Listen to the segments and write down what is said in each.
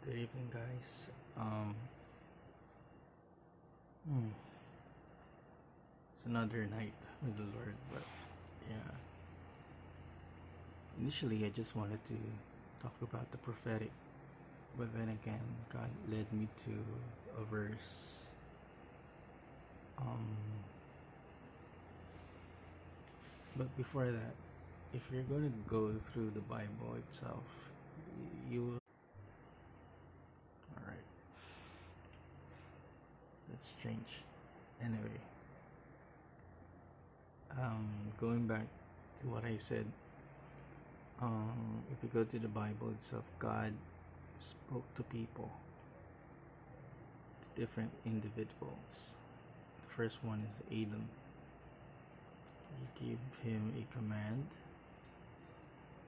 Good evening, guys. Hmm, it's another night with the Lord, but yeah. Initially, I just wanted to talk about the prophetic, but then again, God led me to a verse. Um, but before that, if you're going to go through the Bible itself, you. Alright, that's strange. Anyway, going back to what I said, if you go to the Bible itself, God spoke to people, to different individuals. The first one is Adam. He gave him a command,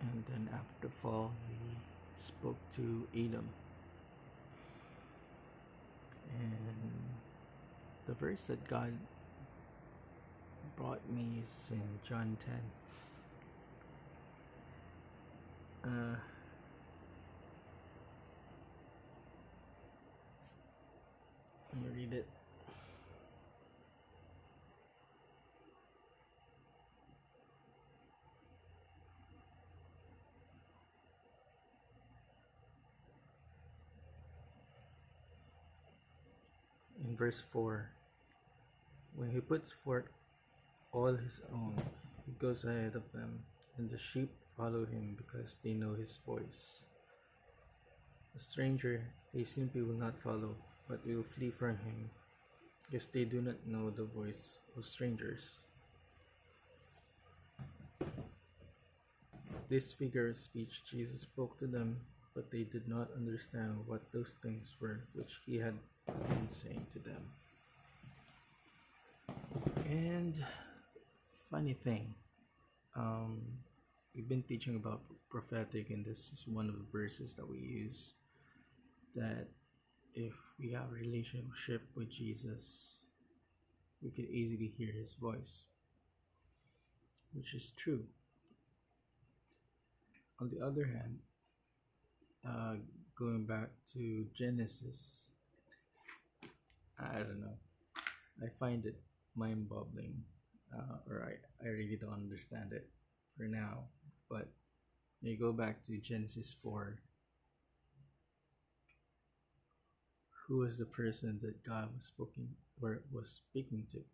and then after the fall, he spoke to Adam. And the verse that God brought me is in John 10. Let me read it. In verse 4, when he puts forth all his own, he goes ahead of them, and the sheep follow him because they know his voice. A stranger they simply will not follow, but will flee from him, because they do not know the voice of strangers. This figure of speech Jesus spoke to them, but they did not understand what those things were which he had been saying to them. And funny thing, um, we've been teaching about prophetic, and this is one of the verses that we use, that if we have a relationship with Jesus, we could easily hear his voice, which is true. On the other hand, uh, going back to Genesis, I don't know, I find it mind-boggling, or I really don't understand it for now. But when you go back to Genesis 4, who was the person that God was speaking to?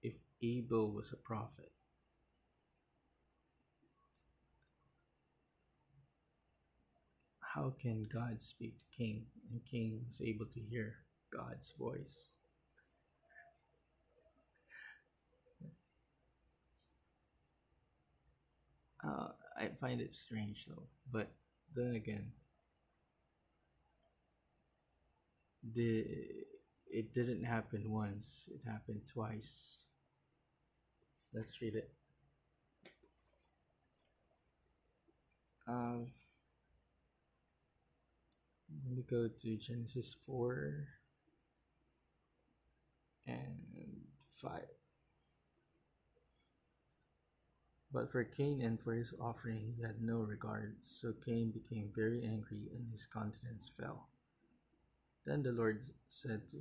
If Abel was a prophet, how can God speak to Cain, and Cain was able to hear God's voice? I find it strange though, but then again, the it didn't happen once; it happened twice. Let's read it. Uh, Let me go to Genesis 4 and 5. But for Cain and for his offering he had no regard, so Cain became very angry and his countenance fell. Then the Lord said to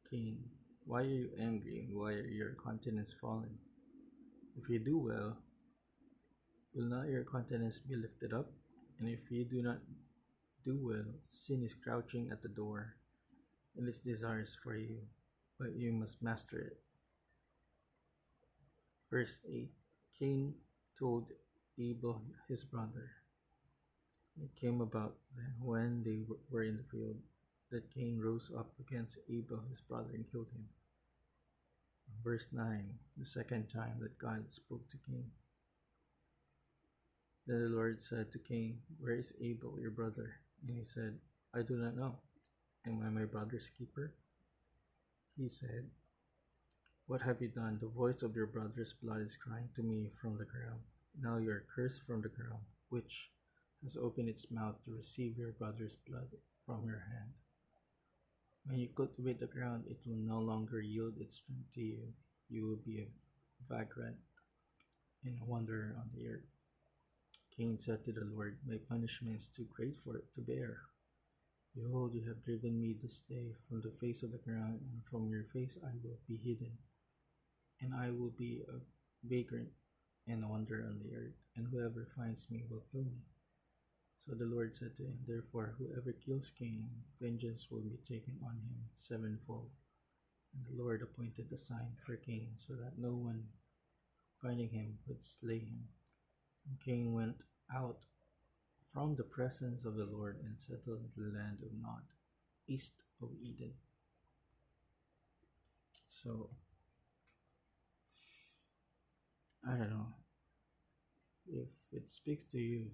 Cain, "Why are you angry, and why are your countenance fallen? If you do well, will not your countenance be lifted up? And if you do not do well, sin is crouching at the door, and its desires for you, but you must master it." Verse 8, Cain told Abel his brother. It came about then, when they were in the field, that Cain rose up against Abel his brother and killed him. Verse 9, the second time that God spoke to Cain. Then the Lord said to Cain, "Where is Abel your brother?" And he said, "I do not know. Am I my brother's keeper?" He said, "What have you done? The voice of your brother's blood is crying to me from the ground. Now you are cursed from the ground, which has opened its mouth to receive your brother's blood from your hand. When you cultivate the ground, it will no longer yield its strength to you. You will be a vagrant and a wanderer on the earth." Cain said to the Lord, "My punishment is too great for it to bear. Behold, you have driven me this day from the face of the ground, and from your face I will be hidden, and I will be a vagrant and a wanderer on the earth, and whoever finds me will kill me. So the Lord said to him, therefore, whoever kills Cain, vengeance will be taken on him sevenfold. And the Lord appointed a sign for Cain, so that no one finding him would slay him. And Cain went out from the presence of the Lord and settled in the land of Nod, east of Eden. So, I don't know if it speaks to you,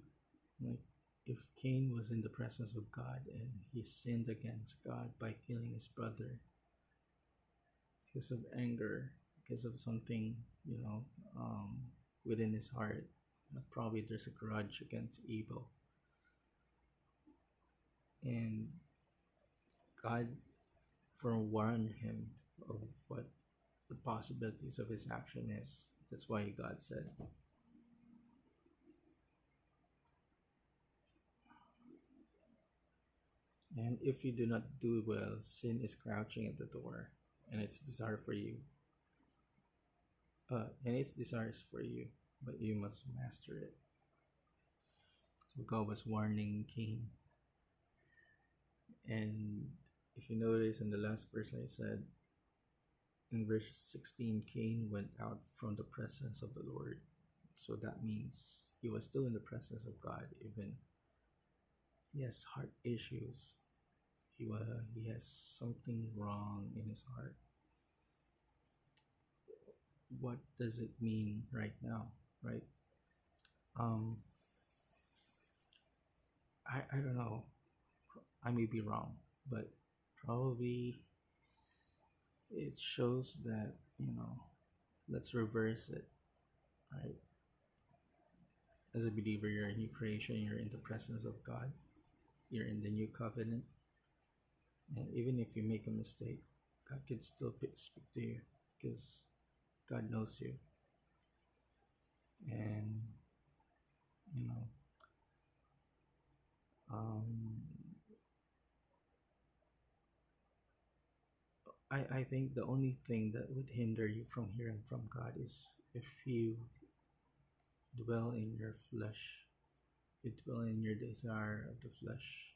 like if Cain was in the presence of God and he sinned against God by killing his brother because of anger, because of something, within his heart. Probably there's a grudge against evil. And God forewarned him of what the possibilities of his action is. That's why God said, and if you do not do well, sin is crouching at the door, and its desire for you. And its desires for you, but you must master it. So God was warning Cain. And if you notice in the last verse I said, in verse 16, Cain went out from the presence of the Lord. So that means he was still in the presence of God, even he has heart issues. He has something wrong in his heart. What does it mean right now, right? I don't know. I may be wrong, but probably it shows that, let's reverse it, right? As a believer, you're a new creation, you're in the presence of God, you're in the new covenant. And even if you make a mistake, God can still speak to you because God knows you. And, you know, I think the only thing that would hinder you from hearing from God is if you dwell in your flesh, if you dwell in your desire of the flesh,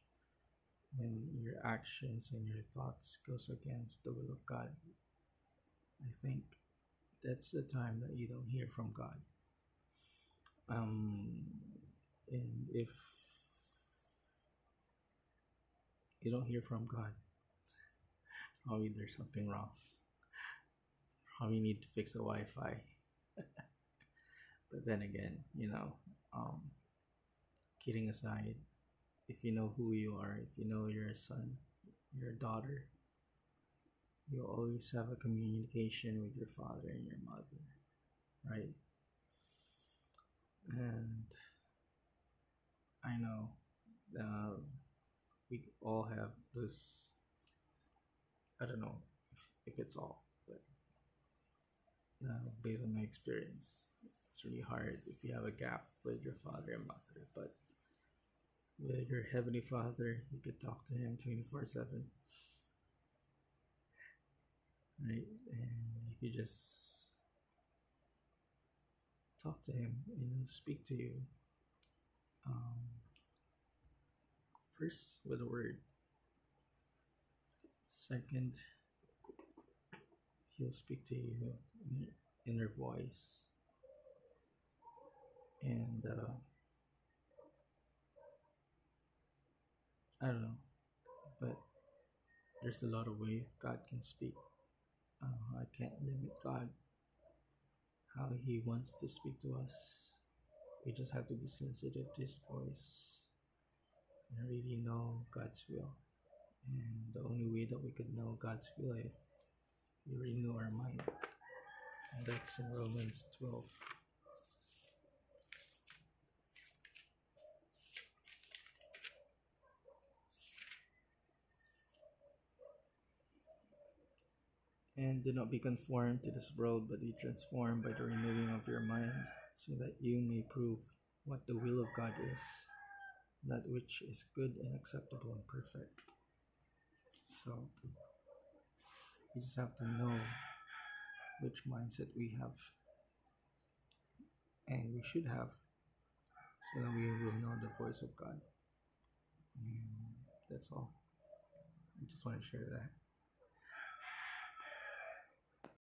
when your actions and your thoughts goes against the will of God. I think that's the time that you don't hear from God. And if you don't hear from God, probably there's something wrong. Probably need to fix the Wi-Fi. But then again, kidding aside, if you know who you are, if you know you're a son, you're a daughter, you'll always have a communication with your father and your mother, right? And I know we all have those. I don't know if it's all, but based on my experience, it's really hard if you have a gap with your father and mother. But with your heavenly Father, you could talk to him 24/7, right? And you could just talk to him and he'll speak to you. First with a word. Second, he'll speak to you in your inner voice. And I don't know, but there's a lot of ways God can speak. I can't limit God how He wants to speak to us. We just have to be sensitive to His voice and really know God's will. And the only way that we could know God's will is if we renew our mind. And that's in Romans 12. And do not be conformed to this world, but be transformed by the renewing of your mind, so that you may prove what the will of God is, that which is good and acceptable and perfect. So we just have to know which mindset we have and we should have so that we will know the voice of God. And that's all. I just want to share that.